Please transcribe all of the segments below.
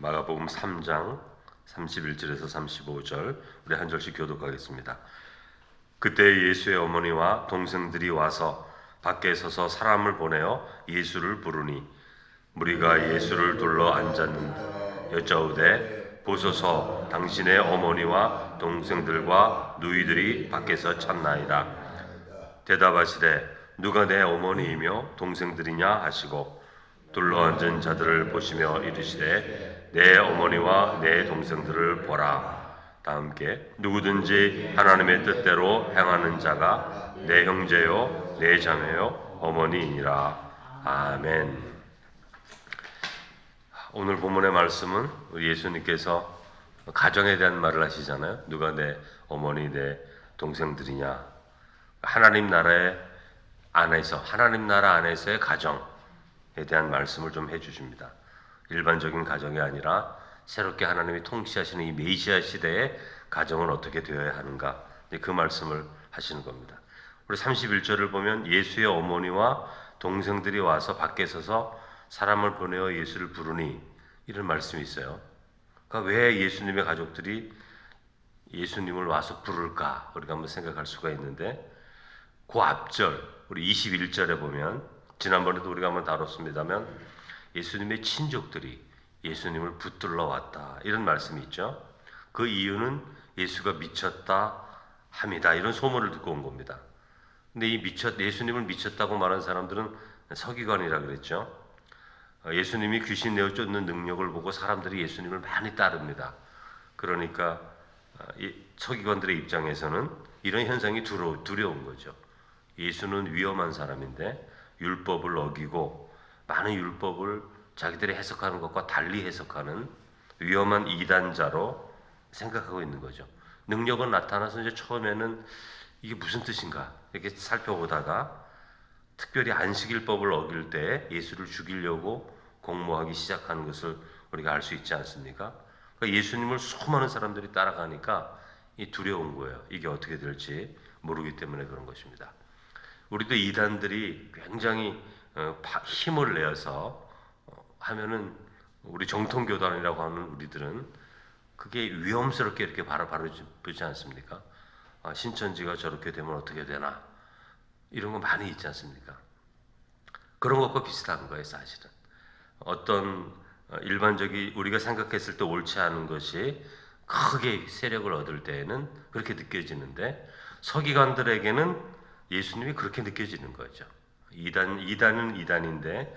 마가복음 3장 31절에서 35절 우리 한 절씩 교독하겠습니다. 그때 예수의 어머니와 동생들이 와서 밖에 서서 사람을 보내어 예수를 부르니 무리가 예수를 둘러 앉았는데 여짜오되 보소서 당신의 어머니와 동생들과 누이들이 밖에서 찾나이다. 대답하시되 누가 내 어머니이며 동생들이냐 하시고 둘러앉은 자들을 보시며 이르시되 내 어머니와 내 동생들을 보라. 다 함께 누구든지 하나님의 뜻대로 행하는 자가 내 형제요 내 자매요 어머니이니라. 아멘. 오늘 본문의 말씀은 우리 예수님께서 가정에 대한 말을 하시잖아요. 누가 내 어머니 내 동생들이냐. 하나님 나라 안에서의 가정에 대한 말씀을 좀 해주십니다. 일반적인 가정이 아니라 새롭게 하나님이 통치하시는 이 메시아 시대의 가정은 어떻게 되어야 하는가, 그 말씀을 하시는 겁니다. 우리 31절을 보면 예수의 어머니와 동생들이 와서 밖에 서서 사람을 보내어 예수를 부르니, 이런 말씀이 있어요. 그러니까 왜 예수님의 가족들이 예수님을 와서 부를까, 우리가 한번 생각할 수가 있는데, 그 앞절 우리 21절에 보면, 지난번에도 우리가 한번 다뤘습니다만 예수님의 친족들이 예수님을 붙들러 왔다, 이런 말씀이 있죠. 그 이유는 예수가 미쳤다 함이다, 이런 소문을 듣고 온 겁니다. 근데 예수님을 미쳤다고 말한 사람들은 서기관이라 그랬죠. 예수님이 귀신 내어 쫓는 능력을 보고 사람들이 예수님을 많이 따릅니다. 그러니까 서기관들의 입장에서는 이런 현상이 두려운 거죠. 예수는 위험한 사람인데 율법을 어기고 많은 율법을 자기들이 해석하는 것과 달리 해석하는 위험한 이단자로 생각하고 있는 거죠. 능력은 나타나서 이제 처음에는 이게 무슨 뜻인가 이렇게 살펴보다가 특별히 안식일법을 어길 때 예수를 죽이려고 공모하기 시작하는 것을 우리가 알 수 있지 않습니까? 그러니까 예수님을 수많은 사람들이 따라가니까 이 두려운 거예요. 이게 어떻게 될지 모르기 때문에 그런 것입니다. 우리도 이단들이 굉장히 힘을 내어서 하면은, 우리 정통교단이라고 하는 우리들은 그게 위험스럽게 이렇게 바라보지 않습니까? 신천지가 저렇게 되면 어떻게 되나, 이런 거 많이 있지 않습니까? 그런 것과 비슷한 거예요, 사실은. 어떤 일반적인 우리가 생각했을 때 옳지 않은 것이 크게 세력을 얻을 때에는 그렇게 느껴지는데, 서기관들에게는 예수님이 그렇게 느껴지는 거죠. 이단은 이단인데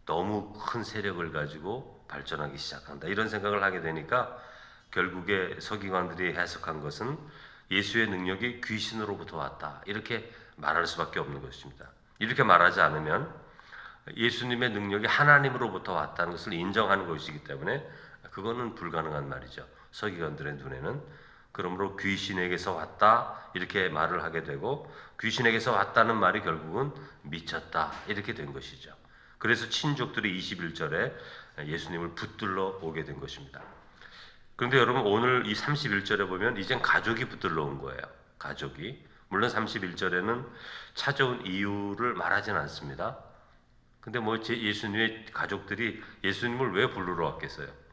너무 큰 세력을 가지고 발전하기 시작한다, 이런 생각을 하게 되니까 결국에 서기관들이 해석한 것은 예수의 능력이 귀신으로부터 왔다, 이렇게 말할 수밖에 없는 것입니다. 이렇게 말하지 않으면 예수님의 능력이 하나님으로부터 왔다는 것을 인정하는 것이기 때문에 그거는 불가능한 말이죠. 서기관들의 눈에는. 그러므로 귀신에게서 왔다, 이렇게 말을 하게 되고, 귀신에게서 왔다는 말이 결국은 미쳤다, 이렇게 된 것이죠. 그래서 친족들이 21절에 예수님을 붙들러 오게 된 것입니다. 그런데 여러분, 오늘 이 31절에 보면 이젠 가족이 붙들러 온 거예요. 가족이. 물론 31절에는 찾아온 이유를 말하지는 않습니다. 근데 예수님의 가족들이 예수님을 왜 부르러 왔겠어요?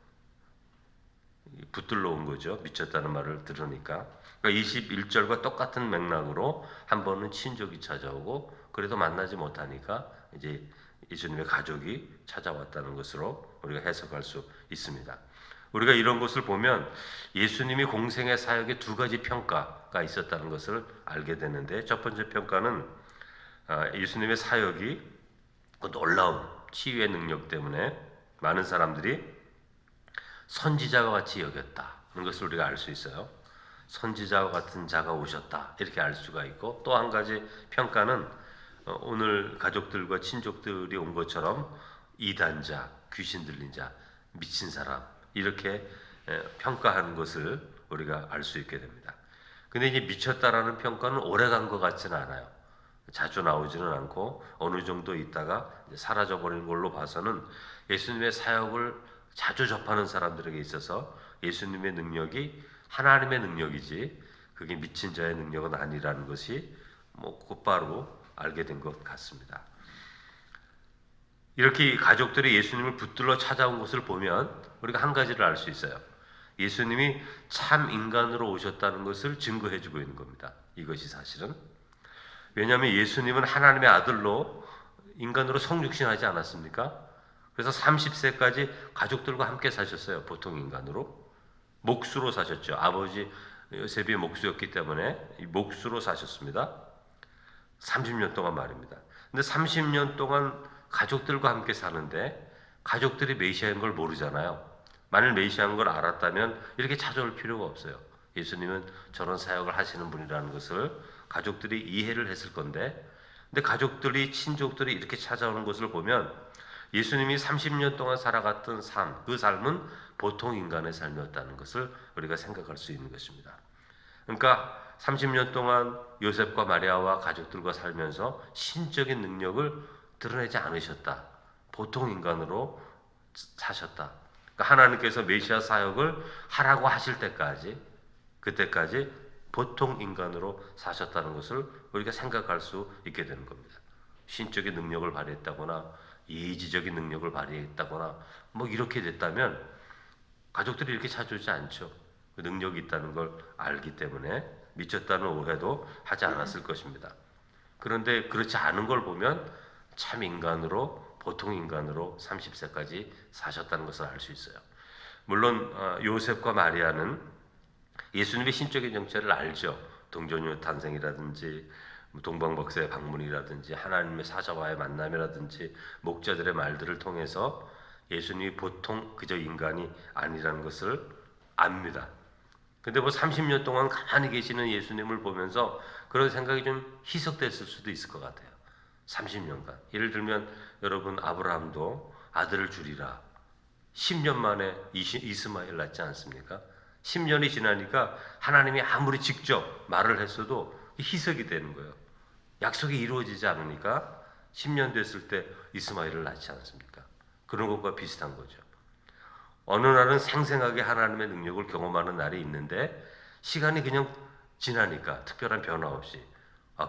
붙들러 온 거죠. 미쳤다는 말을 들으니까. 그러니까 21절과 똑같은 맥락으로 한 번은 친족이 찾아오고, 그래도 만나지 못하니까 이제 예수님의 가족이 찾아왔다는 것으로 우리가 해석할 수 있습니다. 우리가 이런 것을 보면 예수님이 공생의 사역에 두 가지 평가가 있었다는 것을 알게 되는데, 첫 번째 평가는 예수님의 사역이 그 놀라운 치유의 능력 때문에 많은 사람들이 선지자와 같이 여겼다는 것을 우리가 알 수 있어요. 선지자와 같은 자가 오셨다, 이렇게 알 수가 있고, 또 한 가지 평가는 오늘 가족들과 친족들이 온 것처럼 이단자, 귀신 들린 자, 미친 사람, 이렇게 평가하는 것을 우리가 알 수 있게 됩니다. 근데 이제 미쳤다라는 평가는 오래간 것 같지는 않아요. 자주 나오지는 않고 어느 정도 있다가 사라져버리는 걸로 봐서는 예수님의 사역을 자주 접하는 사람들에게 있어서 예수님의 능력이 하나님의 능력이지 그게 미친 자의 능력은 아니라는 것이 곧바로 알게 된 것 같습니다. 이렇게 가족들이 예수님을 붙들러 찾아온 것을 보면 우리가 한 가지를 알 수 있어요. 예수님이 참 인간으로 오셨다는 것을 증거해 주고 있는 겁니다. 이것이 사실은. 왜냐하면 예수님은 하나님의 아들로 인간으로 성육신하지 않았습니까? 그래서 30세까지 가족들과 함께 사셨어요. 보통 인간으로. 목수로 사셨죠. 아버지 요셉이 목수였기 때문에 목수로 사셨습니다. 30년 동안 말입니다. 근데 30년 동안 가족들과 함께 사는데 가족들이 메시아인 걸 모르잖아요. 만일 메시아인 걸 알았다면 이렇게 찾아올 필요가 없어요. 예수님은 저런 사역을 하시는 분이라는 것을 가족들이 이해를 했을 건데, 근데 가족들이, 친족들이 이렇게 찾아오는 것을 보면 예수님이 30년 동안 살아갔던 삶, 그 삶은 보통 인간의 삶이었다는 것을 우리가 생각할 수 있는 것입니다. 그러니까 30년 동안 요셉과 마리아와 가족들과 살면서 신적인 능력을 드러내지 않으셨다. 보통 인간으로 사셨다. 그러니까 하나님께서 메시아 사역을 하라고 하실 때까지, 그때까지 보통 인간으로 사셨다는 것을 우리가 생각할 수 있게 되는 겁니다. 신적인 능력을 발휘했다거나 예지적인 능력을 발휘했다거나 뭐 이렇게 됐다면 가족들이 이렇게 찾아오지 않죠. 그 능력이 있다는 걸 알기 때문에 미쳤다는 오해도 하지 않았을 것입니다. 그런데 그렇지 않은 걸 보면 참 인간으로, 보통 인간으로 30세까지 사셨다는 것을 알 수 있어요. 물론 요셉과 마리아는 예수님의 신적인 정체를 알죠. 동정녀 탄생이라든지 동방박사의 방문이라든지 하나님의 사자와의 만남이라든지 목자들의 말들을 통해서 예수님이 보통 그저 인간이 아니라는 것을 압니다. 근데 뭐 30년 동안 가만히 계시는 예수님을 보면서 그런 생각이 좀 희석됐을 수도 있을 것 같아요. 30년간. 예를 들면 여러분 아브라함도 아들을 주리라. 10년 만에 이스마엘 낳지 않습니까? 10년이 지나니까 하나님이 아무리 직접 말을 했어도 희석이 되는 거예요. 약속이 이루어지지 않으니까 10년 됐을 때 이스마엘을 낳지 않습니까? 그런 것과 비슷한 거죠. 어느 날은 생생하게 하나님의 능력을 경험하는 날이 있는데 시간이 그냥 지나니까 특별한 변화 없이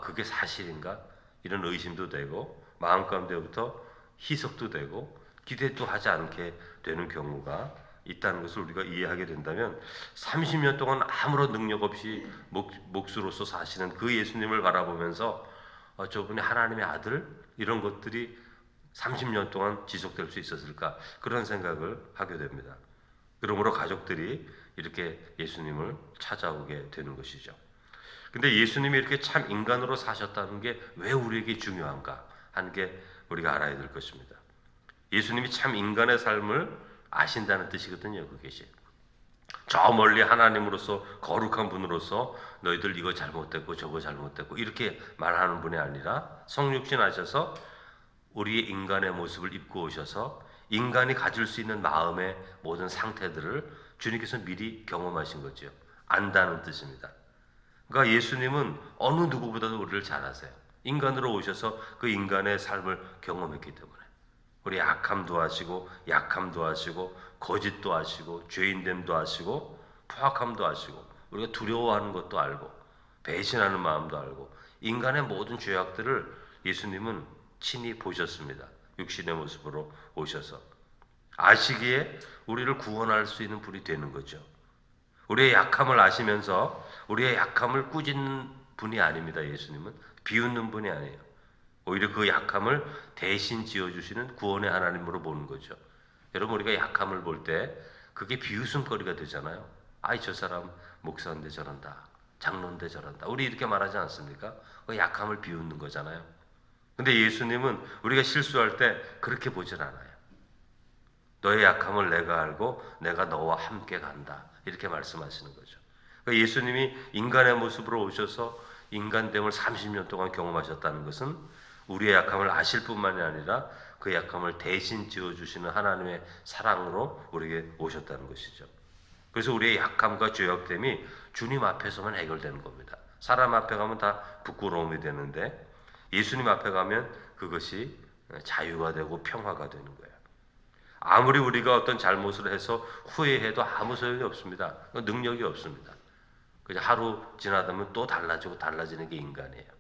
그게 사실인가? 이런 의심도 되고 마음 가운데부터 희석도 되고 기대도 하지 않게 되는 경우가 있다는 것을 우리가 이해하게 된다면 30년 동안 아무런 능력 없이 목수로서 사시는 그 예수님을 바라보면서 저분이 하나님의 아들? 이런 것들이 30년 동안 지속될 수 있었을까? 그런 생각을 하게 됩니다. 그러므로 가족들이 이렇게 예수님을 찾아오게 되는 것이죠. 근데 예수님이 이렇게 참 인간으로 사셨다는 게 왜 우리에게 중요한가 하는 게 우리가 알아야 될 것입니다. 예수님이 참 인간의 삶을 아신다는 뜻이거든요. 그것이. 저 멀리 하나님으로서 거룩한 분으로서 너희들 이거 잘못됐고 저거 잘못됐고 이렇게 말하는 분이 아니라 성육신 하셔서 우리의 인간의 모습을 입고 오셔서 인간이 가질 수 있는 마음의 모든 상태들을 주님께서 미리 경험하신 거죠. 안다는 뜻입니다. 그러니까 예수님은 어느 누구보다도 우리를 잘 아세요. 인간으로 오셔서 그 인간의 삶을 경험했기 때문에 우리 악함도 아시고 약함도 아시고 거짓도 아시고 죄인됨도 아시고 포악함도 아시고 우리가 두려워하는 것도 알고 배신하는 마음도 알고 인간의 모든 죄악들을 예수님은 친히 보셨습니다. 육신의 모습으로 오셔서 아시기에 우리를 구원할 수 있는 분이 되는 거죠. 우리의 약함을 아시면서 우리의 약함을 꾸짖는 분이 아닙니다. 예수님은 비웃는 분이 아니에요. 오히려 그 약함을 대신 지어주시는 구원의 하나님으로 보는 거죠. 여러분 우리가 약함을 볼 때 그게 비웃음거리가 되잖아요. 아이 저 사람 목사인데 저런다. 장로인데 저런다. 우리 이렇게 말하지 않습니까? 그 약함을 비웃는 거잖아요. 근데 예수님은 우리가 실수할 때 그렇게 보질 않아요. 너의 약함을 내가 알고 내가 너와 함께 간다. 이렇게 말씀하시는 거죠. 그러니까 예수님이 인간의 모습으로 오셔서 인간됨을 30년 동안 경험하셨다는 것은 우리의 약함을 아실 뿐만이 아니라 그 약함을 대신 지어주시는 하나님의 사랑으로 우리에게 오셨다는 것이죠. 그래서 우리의 약함과 죄악됨이 주님 앞에서만 해결되는 겁니다. 사람 앞에 가면 다 부끄러움이 되는데 예수님 앞에 가면 그것이 자유가 되고 평화가 되는 거예요. 아무리 우리가 어떤 잘못을 해서 후회해도 아무 소용이 없습니다. 능력이 없습니다. 그냥 하루 지나다 보면 또 달라지고 달라지는 게 인간이에요.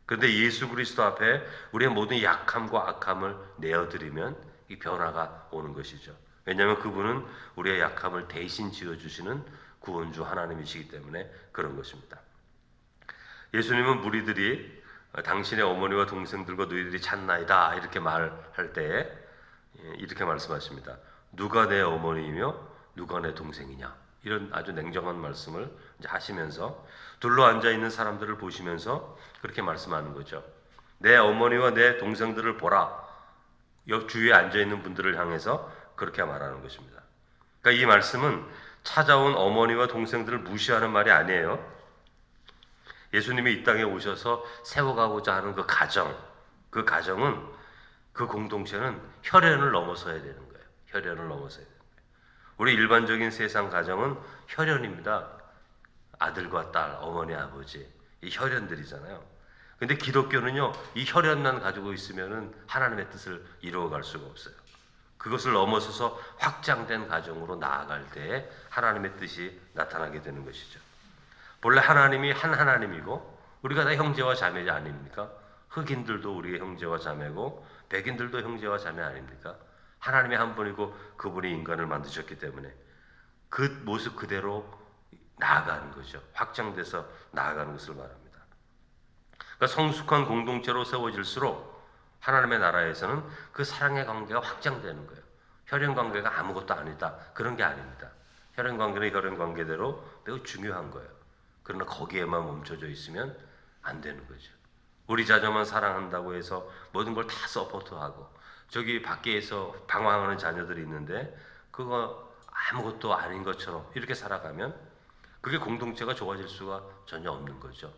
그런데 예수 그리스도 앞에 우리의 모든 약함과 악함을 내어드리면 이 변화가 오는 것이죠. 왜냐하면 그분은 우리의 약함을 대신 지어주시는 구원주 하나님이시기 때문에 그런 것입니다. 예수님은 무리들이 당신의 어머니와 동생들과 너희들이 찾나이다 이렇게 말할 때에 이렇게 말씀하십니다. 누가 내 어머니이며 누가 내 동생이냐, 이런 아주 냉정한 말씀을 이제 하시면서 둘러 앉아 있는 사람들을 보시면서 그렇게 말씀하는 거죠. 내 어머니와 내 동생들을 보라. 옆 주위에 앉아 있는 분들을 향해서 그렇게 말하는 것입니다. 그러니까 이 말씀은 찾아온 어머니와 동생들을 무시하는 말이 아니에요. 예수님이 이 땅에 오셔서 세워가고자 하는 그 가정은, 그 공동체는 혈연을 넘어서야 되는 거예요. 혈연을 넘어서야 되는 거예요. 우리 일반적인 세상 가정은 혈연입니다. 아들과 딸, 어머니, 아버지, 이 혈연들이잖아요. 근데 기독교는요, 이 혈연만 가지고 있으면은 하나님의 뜻을 이루어갈 수가 없어요. 그것을 넘어서서 확장된 가정으로 나아갈 때에 하나님의 뜻이 나타나게 되는 것이죠. 본래 하나님이 한 하나님이고 우리가 다 형제와 자매 아닙니까? 흑인들도 우리의 형제와 자매고 백인들도 형제와 자매 아닙니까? 하나님이 한 분이고 그분이 인간을 만드셨기 때문에 그 모습 그대로 나아가는 거죠. 확장돼서 나아가는 것을 말합니다. 그러니까 성숙한 공동체로 세워질수록 하나님의 나라에서는 그 사랑의 관계가 확장되는 거예요. 혈연 관계가 아무것도 아니다, 그런 게 아닙니다. 혈연 관계는 혈연 관계대로 매우 중요한 거예요. 그러나 거기에만 멈춰져 있으면 안 되는 거죠. 우리 자녀만 사랑한다고 해서 모든 걸 다 서포트하고 저기 밖에서 방황하는 자녀들이 있는데 그거 아무것도 아닌 것처럼 이렇게 살아가면 그게 공동체가 좋아질 수가 전혀 없는 거죠.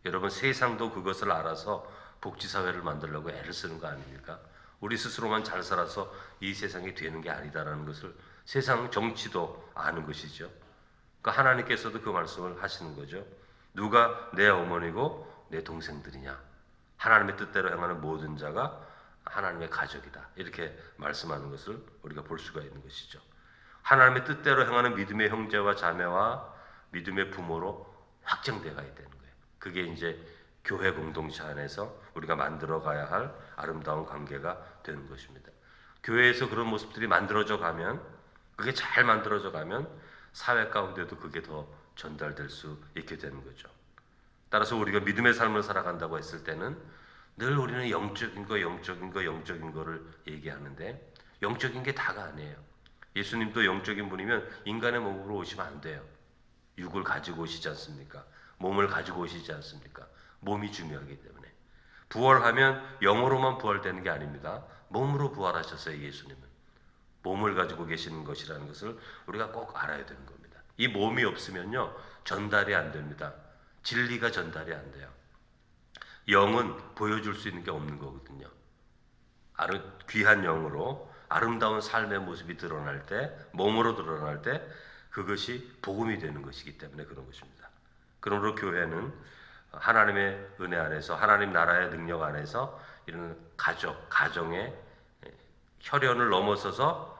여러분, 세상도 그것을 알아서 복지사회를 만들려고 애를 쓰는 거 아닙니까? 우리 스스로만 잘 살아서 이 세상이 되는 게 아니다라는 것을 세상 정치도 아는 것이죠. 그러니까 하나님께서도 그 말씀을 하시는 거죠. 누가 내 어머니고 내 동생들이냐? 하나님의 뜻대로 행하는 모든 자가 하나님의 가족이다. 이렇게 말씀하는 것을 우리가 볼 수가 있는 것이죠. 하나님의 뜻대로 행하는 믿음의 형제와 자매와 믿음의 부모로 확장되어 가야 되는 거예요. 그게 이제 교회 공동체 안에서 우리가 만들어 가야 할 아름다운 관계가 되는 것입니다. 교회에서 그런 모습들이 만들어져 가면, 그게 잘 만들어져 가면 사회 가운데도 그게 더 전달될 수 있게 되는 거죠. 따라서 우리가 믿음의 삶을 살아간다고 했을 때는 늘 우리는 영적인 거를 얘기하는데 영적인 게 다가 아니에요. 예수님도 영적인 분이면 인간의 몸으로 오시면 안 돼요. 육을 가지고 오시지 않습니까? 몸을 가지고 오시지 않습니까? 몸이 중요하기 때문에. 부활하면 영으로만 부활되는 게 아닙니다. 몸으로 부활하셨어요, 예수님은. 몸을 가지고 계시는 것이라는 것을 우리가 꼭 알아야 되는 겁니다. 이 몸이 없으면요, 전달이 안 됩니다. 진리가 전달이 안 돼요. 영은 보여줄 수 있는 게 없는 거거든요. 귀한 영으로 아름다운 삶의 모습이 드러날 때, 몸으로 드러날 때 그것이 복음이 되는 것이기 때문에 그런 것입니다. 그러므로 교회는 하나님의 은혜 안에서, 하나님 나라의 능력 안에서 이런 가정의 혈연을 넘어서서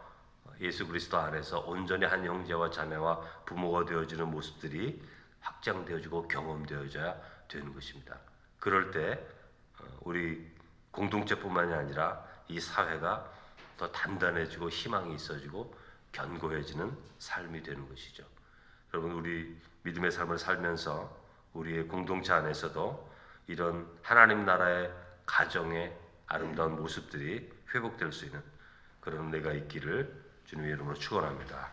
예수 그리스도 안에서 온전히 한 형제와 자매와 부모가 되어지는 모습들이 확장되어지고 경험되어져야 되는 것입니다. 그럴 때 우리 공동체뿐만이 아니라 이 사회가 더 단단해지고 희망이 있어지고 견고해지는 삶이 되는 것이죠. 여러분, 우리 믿음의 삶을 살면서 우리의 공동체 안에서도 이런 하나님 나라의 가정의 아름다운 모습들이 회복될 수 있는 그런 은혜가 있기를 주님의 이름으로 축원합니다.